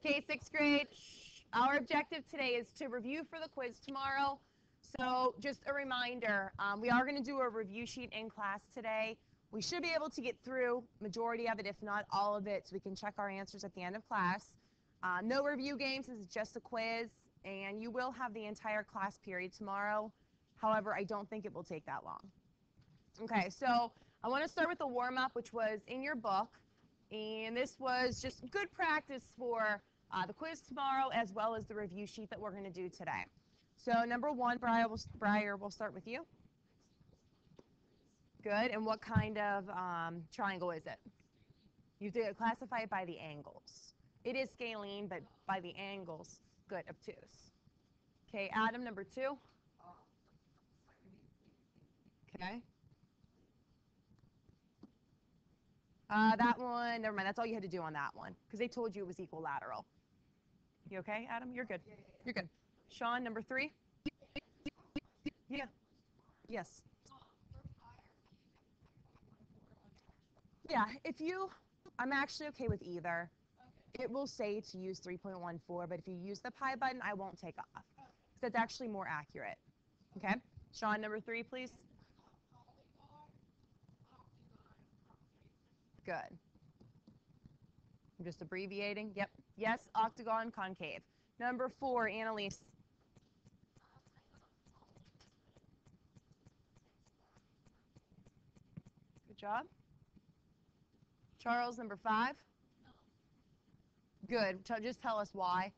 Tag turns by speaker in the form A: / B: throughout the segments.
A: Okay, sixth grade, our objective today is to review for the quiz tomorrow. So just a reminder, we are going to do a review sheet in class today. We should be able to get through majority of it, if not all of it, so we can check our answers at the end of class. No review games, this is just a quiz, and you will have the entire class period tomorrow. However, I don't think it will take that long. Okay, so I want to start with the warm-up, which was in your book. And this was just good practice for the quiz tomorrow, as well as the review sheet that we're going to do today. So number one, Briar, we'll start with you. Good. And what kind of triangle is it? You have to classify it by the angles. It is scalene, but by the angles. Good. Obtuse. Okay, Adam, number two. Okay. That one, never mind. That's all you had to do on that one, because they told you it was equilateral. You okay, Adam? You're good. You're good. Sean, number three. Yeah. Yes. Yeah, I'm actually okay with either. It will say to use 3.14, but if you use the pi button, I won't take off. So that's actually more accurate. Okay? Sean, number three, please. Good. I'm just abbreviating. Yep. Yes, octagon, concave. Number four, Annalise. Good job. Charles, number five. Good. Just tell us why.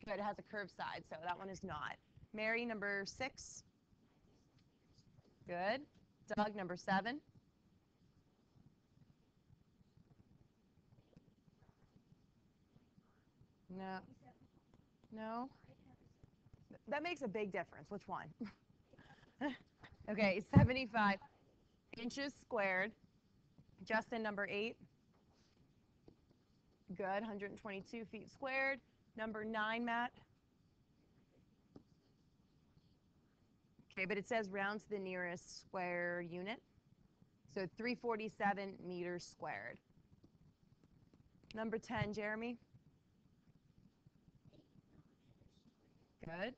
A: Good. It has a curved side, so that one is not. Mary, number six. Good. Doug, number seven. No. No. That makes a big difference. Which one? Okay, 75 inches squared. Justin, number 8. Good, 122 feet squared. Number 9, Matt. Okay, but it says round to the nearest square unit. So 347 meters squared. Number 10, Jeremy. Good.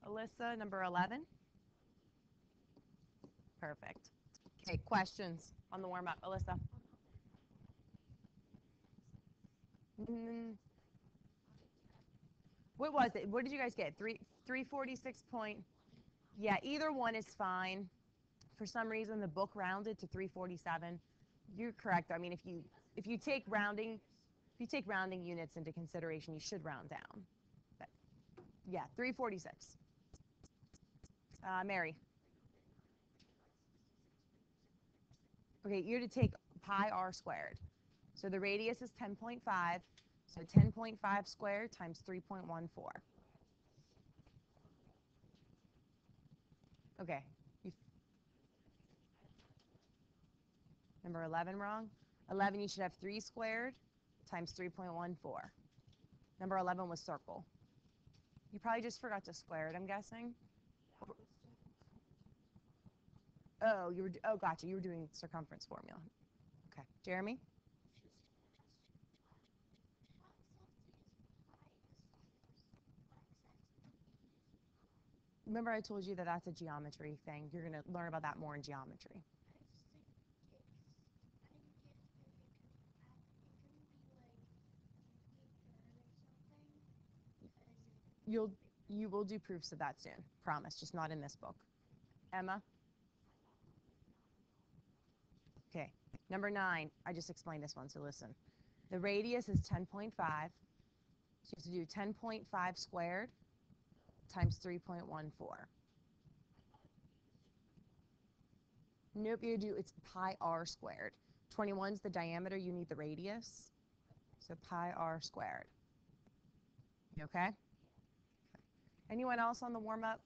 A: Alyssa, number 11. Perfect. Okay, questions on the warm-up. Alyssa. What was it? What did you guys get? 346 point. Yeah, either one is fine. For some reason, the book rounded to 347. You're correct. I mean, if you take rounding units into consideration, you should round down. But yeah, 346. Mary. Okay, you're to take pi r squared. So the radius is 10.5. So 10.5 squared times 3.14. Okay. Number 11 wrong. 11, you should have 3 squared times 3.14. Number 11 was circle. You probably just forgot to square it, I'm guessing. Oh, gotcha. You were doing circumference formula. Okay. Jeremy? Remember I told you that that's a geometry thing. You're going to learn about that more in geometry. You will do proofs of that soon. Promise, just not in this book. Emma? Okay. Number 9, I just explained this one, so listen. The radius is 10.5. So you have to do 10.5 squared times 3.14. Nope, it's pi r squared. 21 is the diameter, you need the radius. So pi r squared. You okay? Anyone else on the warm-up?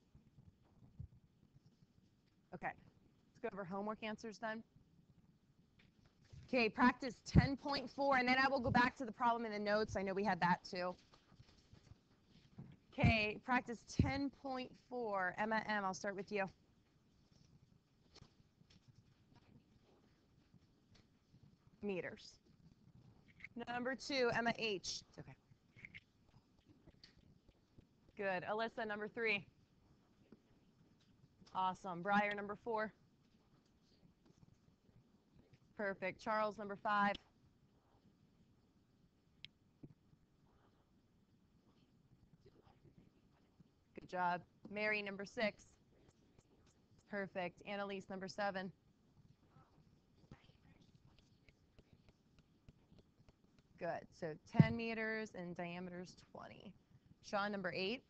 A: Okay, let's go over homework answers then. Okay, practice 10.4, and then I will go back to the problem in the notes. I know we had that too. Okay, practice 10.4. Emma M., I'll start with you. Meters. Number 2, Emma H. It's okay. Good. Alyssa, number 3. Awesome. Briar, number 4. Perfect. Charles, number 5. Good job. Mary, number 6. Perfect. Annalise, number 7. Good. So 10 meters and diameter is 20. Sean, number 8.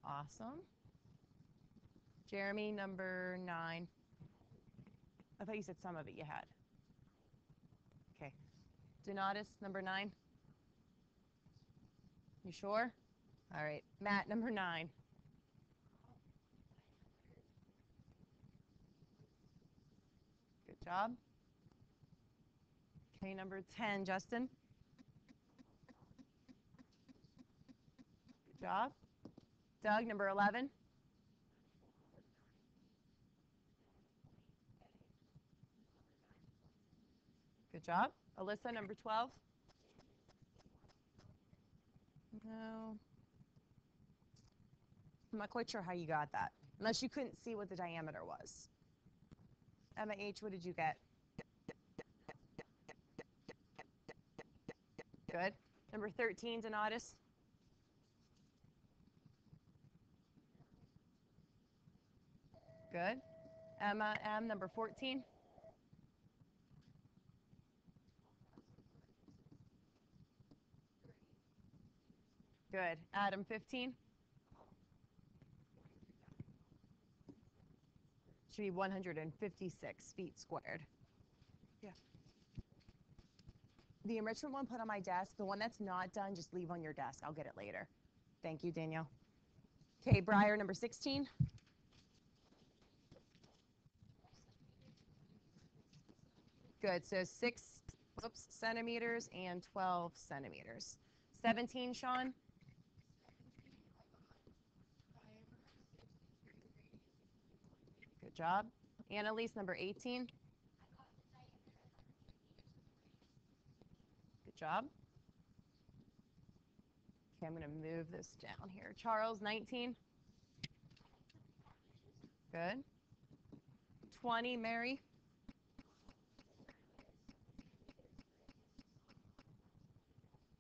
A: Awesome. Jeremy, number 9. I thought you said some of it you had. Okay. Donatus, number 9. You sure? All right. Matt, number 9. Good job. Okay, number 10, Justin. Good job. Doug, number 11. Good job. Alyssa, number 12. No. I'm not quite sure how you got that, unless you couldn't see what the diameter was. Emma H., what did you get? Good. Number 13, Donatus. Good. Emma M., number 14. Good. Adam, 15. Should be 156 feet squared. Yeah. The enrichment one put on my desk. The one that's not done, just leave on your desk. I'll get it later. Thank you, Danielle. Okay, Briar, number 16. Good. So 6 centimeters and 12 centimeters. 17, Sean. Good job. Annalise, number 18. Good job. Okay, I'm going to move this down here. Charles, 19. Good. 20, Mary.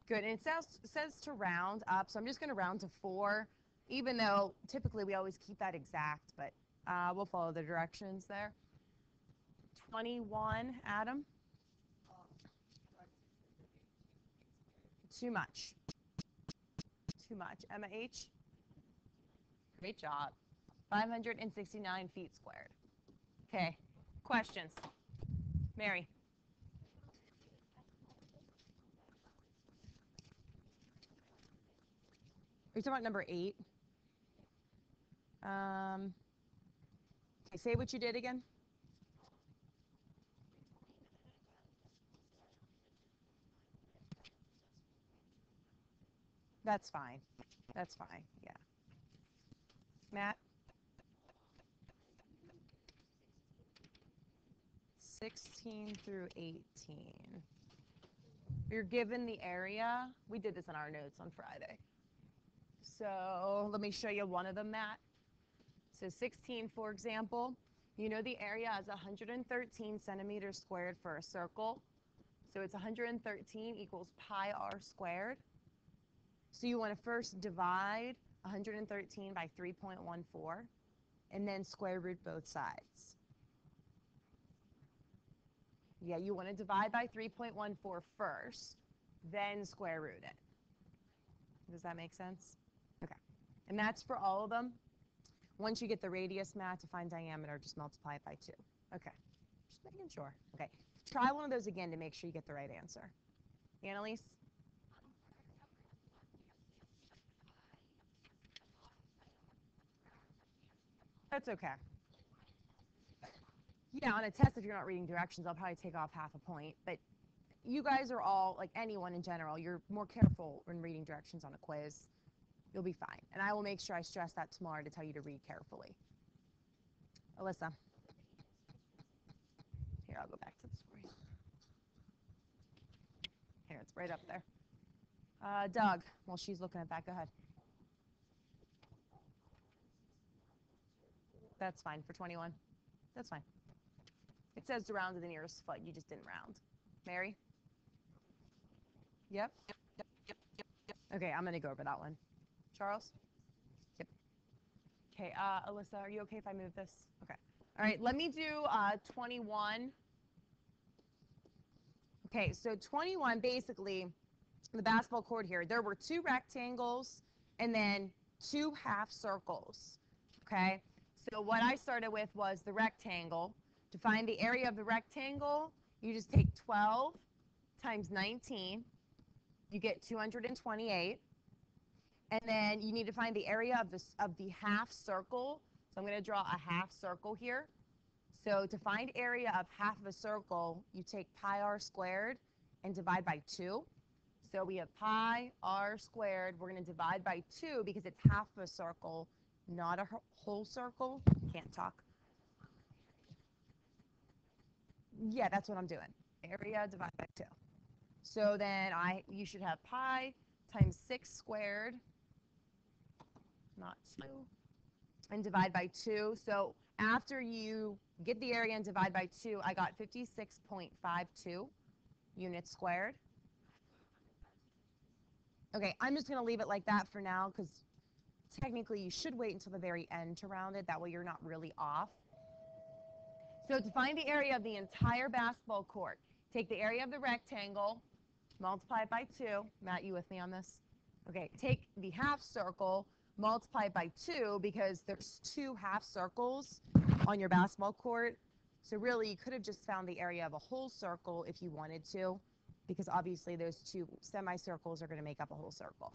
A: Good. And it says to round up, so I'm just going to round to 4, even though typically we always keep that exact, but we'll follow the directions there. 21, Adam. Too much. Too much. Emma H. Great job. 569 feet squared. Okay. Questions? Mary. Are you talking about number 8? Okay, say what you did again. That's fine. That's fine. Yeah. Matt? 16 through 18. You're given the area. We did this in our notes on Friday. So let me show you one of them, Matt. So 16, for example, you know the area is 113 centimeters squared for a circle. So it's 113 equals pi r squared. So you want to first divide 113 by 3.14 and then square root both sides. Yeah, you want to divide by 3.14 first, then square root it. Does that make sense? Okay. And that's for all of them. Once you get the radius, Matt, to find diameter, just multiply it by 2. Okay. Just making sure. Okay. Try one of those again to make sure you get the right answer. Annalise? That's okay. Yeah, on a test, if you're not reading directions, I'll probably take off half a point. But you guys are all, like anyone in general, you're more careful when reading directions on a quiz. You'll be fine. And I will make sure I stress that tomorrow to tell you to read carefully. Alyssa. I'll go back to the scoring. Here, it's right up there. Doug, while she's looking at that, go ahead. That's fine for 21. That's fine. It says to round to the nearest foot. You just didn't round. Mary? Yep. Okay, I'm going to go over that one. Charles? Yep. Okay, Alyssa, are you okay if I move this? Okay. All right, let me do 21. Okay, so 21, basically, the basketball court here, there were 2 rectangles and then 2 half circles, okay? So what I started with was the rectangle. To find the area of the rectangle, you just take 12 times 19. You get 228. And then you need to find the area of the half circle. So I'm going to draw a half circle here. So to find area of half of a circle, you take pi r squared and divide by 2. So we have pi r squared. We're going to divide by 2 because it's half of a circle, not a whole circle. Can't talk. Yeah, that's what I'm doing. Area divided by 2. So then you should have pi times 6 squared, not 2, and divide by 2. So after you get the area and divide by 2, I got 56.52 units squared. Okay, I'm just going to leave it like that for now because technically you should wait until the very end to round it. That way you're not really off. So to find the area of the entire basketball court, take the area of the rectangle, multiply it by 2. Matt, you with me on this? Okay, take the half circle, multiply it by 2 because there's 2 half circles on your basketball court. So really you could have just found the area of a whole circle if you wanted to, because obviously those 2 semicircles are going to make up a whole circle.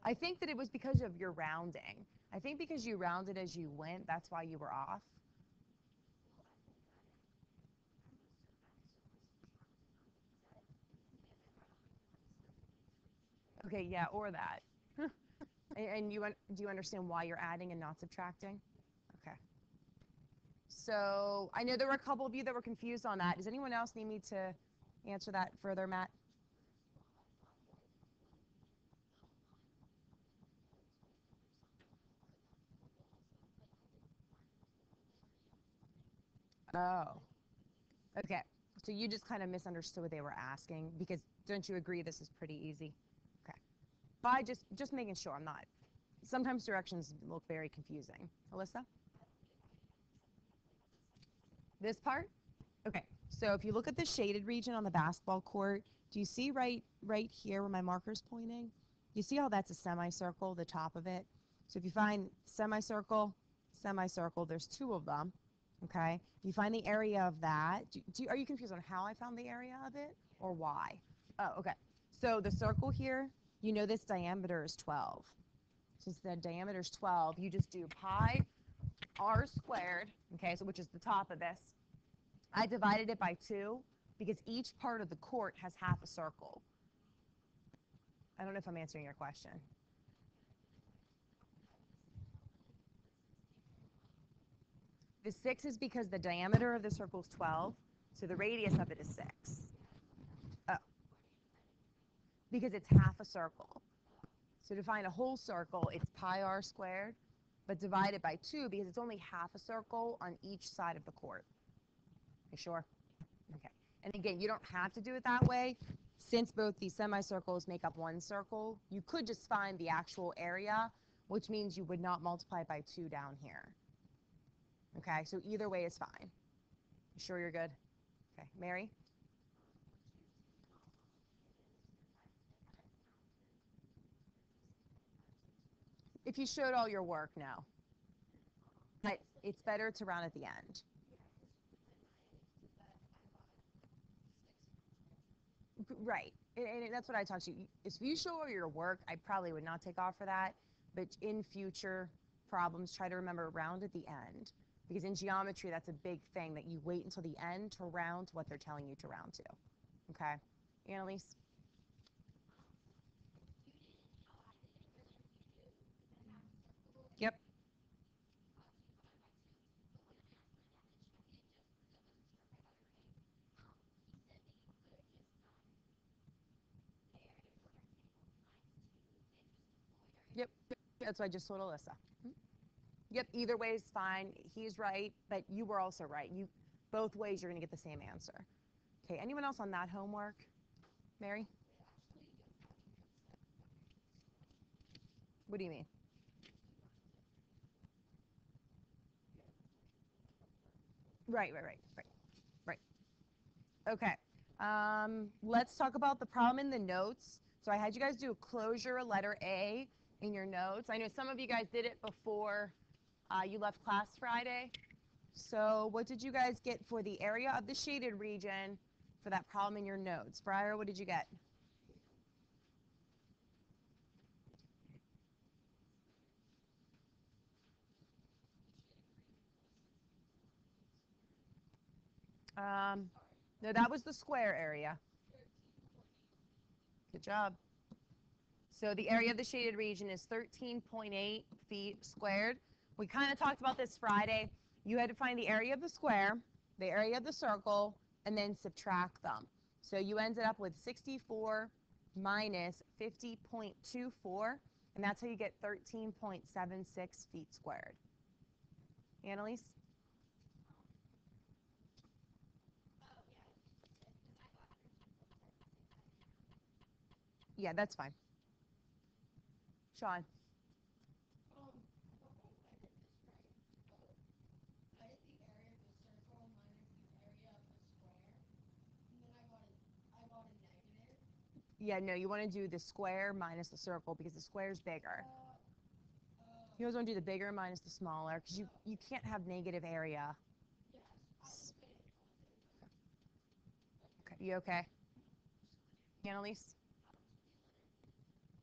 A: I think that it was because of your rounding. I think because you rounded as you went, that's why you were off. Okay, yeah, or that. And do you understand why you're adding and not subtracting? Okay. So I know there were a couple of you that were confused on that. Does anyone else need me to answer that further, Matt? Oh. Okay. So you just kind of misunderstood what they were asking because don't you agree this is pretty easy? Okay. By just making sure I'm not. Sometimes directions look very confusing. Alyssa? This part? Okay. So if you look at the shaded region on the basketball court, do you see right here where my marker's pointing? You see how that's a semicircle, the top of it? So if you find semicircle, semicircle, there's 2 of them. Okay. You find the area of that. Are you confused on how I found the area of it or why? Oh, okay. So the circle here, you know this diameter is 12. Since the diameter is 12, you just do pi r squared, okay, so which is the top of this. I divided it by 2 because each part of the court has half a circle. I don't know if I'm answering your question. The 6 is because the diameter of the circle is 12, so the radius of it is 6. Oh. Because it's half a circle. So to find a whole circle, it's pi r squared, but divided by 2 because it's only half a circle on each side of the court. You sure? Okay. And again, you don't have to do it that way. Since both these semicircles make up one circle, you could just find the actual area, which means you would not multiply by 2 down here. Okay, so either way is fine. You sure you're good? Okay, Mary? If you showed all your work, no. But it's better to round at the end. Right, and that's what I taught you. If you show all your work, I probably would not take off for that. But in future problems, try to remember round at the end. Because in geometry, that's a big thing, that you wait until the end to round to what they're telling you to round to. Okay? Annalise? Yep, that's what I just told Alyssa. Yep, either way is fine. He's right, but you were also right. Both ways you're going to get the same answer. Okay, anyone else on that homework? Mary? What do you mean? Right. Okay. Let's talk about the problem in the notes. So I had you guys do a closure, letter A, in your notes. I know some of you guys did it before you left class Friday. So what did you guys get for the area of the shaded region for that problem in your notes? Briar, what did you get? No, that was the square area. Good job. So the area of the shaded region is 13.8 feet squared. We kind of talked about this Friday. You had to find the area of the square, the area of the circle, and then subtract them. So you ended up with 64 minus 50.24, and that's how you get 13.76 feet squared. Annalise? Yeah, that's fine. Sean? Yeah, no, you want to do the square minus the circle because the square is bigger. You always want to do the bigger minus the smaller because you can't have negative area. Okay, you okay? Annalise?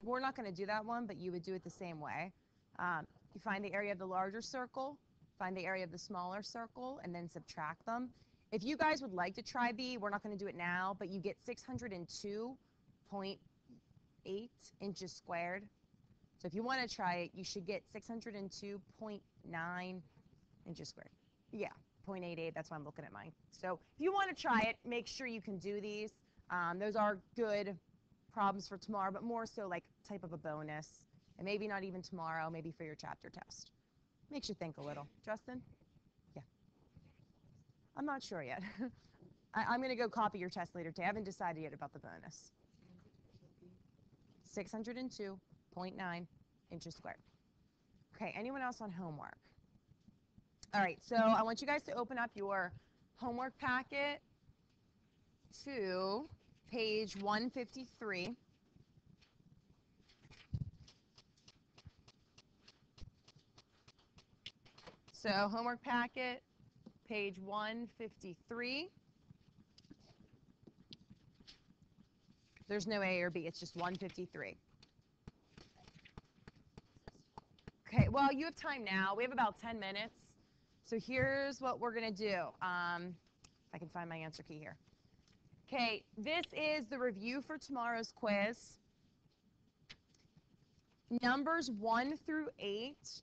A: We're not going to do that one, but you would do it the same way. You find the area of the larger circle, find the area of the smaller circle, and then subtract them. If you guys would like to try B, we're not going to do it now, but you get 602.8 inches squared. So if you want to try it, you should get 602.9 inches squared. Yeah, 0.88, that's why I'm looking at mine. So if you want to try it, make sure you can do these. Those are good problems for tomorrow, but more so like type of a bonus. And maybe not even tomorrow, maybe for your chapter test. Makes you think a little. Justin? Yeah. I'm not sure yet. I'm going to go copy your test later today. I haven't decided yet about the bonus. 602.9 inches squared. Okay, anyone else on homework? All right, so I want you guys to open up your homework packet to page 153. So homework packet, page 153. There's no A or B, it's just 153. Okay, well, you have time now. We have about 10 minutes. So here's what we're going to do. If I can find my answer key here. Okay, this is the review for tomorrow's quiz. Numbers 1 through 8.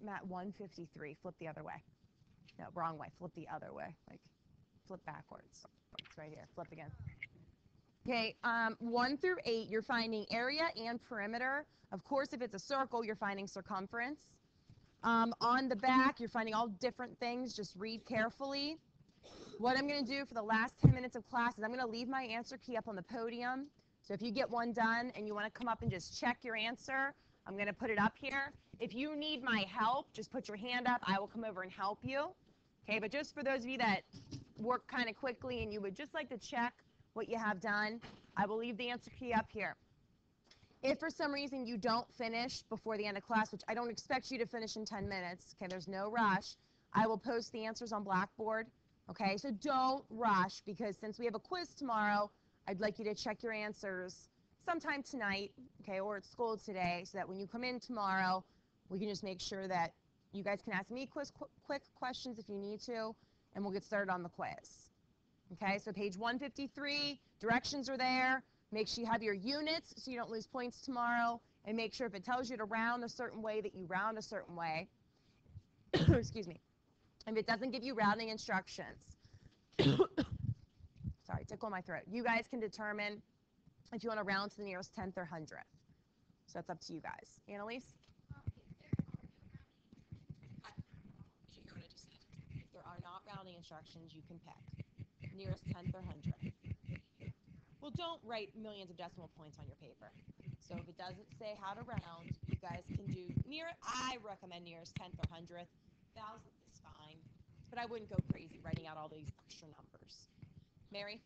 A: I'm at 153. Flip the other way. No, wrong way. Flip the other way. Like, flip backwards. It's right here. Flip again. Okay, 1 through 8, you're finding area and perimeter. Of course, if it's a circle, you're finding circumference. On the back, you're finding all different things. Just read carefully. What I'm going to do for the last 10 minutes of class is I'm going to leave my answer key up on the podium. So if you get one done and you want to come up and just check your answer, I'm going to put it up here. If you need my help, just put your hand up. I will come over and help you. Okay, but just for those of you that work kind of quickly and you would just like to check what you have done, I will leave the answer key up here. If for some reason you don't finish before the end of class, which I don't expect you to finish in 10 minutes, okay, there's no rush, I will post the answers on Blackboard. Okay, so don't rush because since we have a quiz tomorrow, I'd like you to check your answers sometime tonight, okay, or at school today, so that when you come in tomorrow, we can just make sure that you guys can ask me quick questions if you need to, and we'll get started on the quiz. Okay, so page 153, directions are there. Make sure you have your units so you don't lose points tomorrow, and make sure if it tells you to round a certain way that you round a certain way. Excuse me. If it doesn't give you rounding instructions, sorry, tickle my throat. You guys can determine if you want to round to the nearest 10th or 100th. So it's up to you guys. Annalise? If there are not rounding instructions, you can pick nearest tenth or hundredth. Well, don't write millions of decimal points on your paper. So if it doesn't say how to round, you guys can do I recommend nearest tenth or hundredth. Thousandth is fine, but I wouldn't go crazy writing out all these extra numbers. Mary?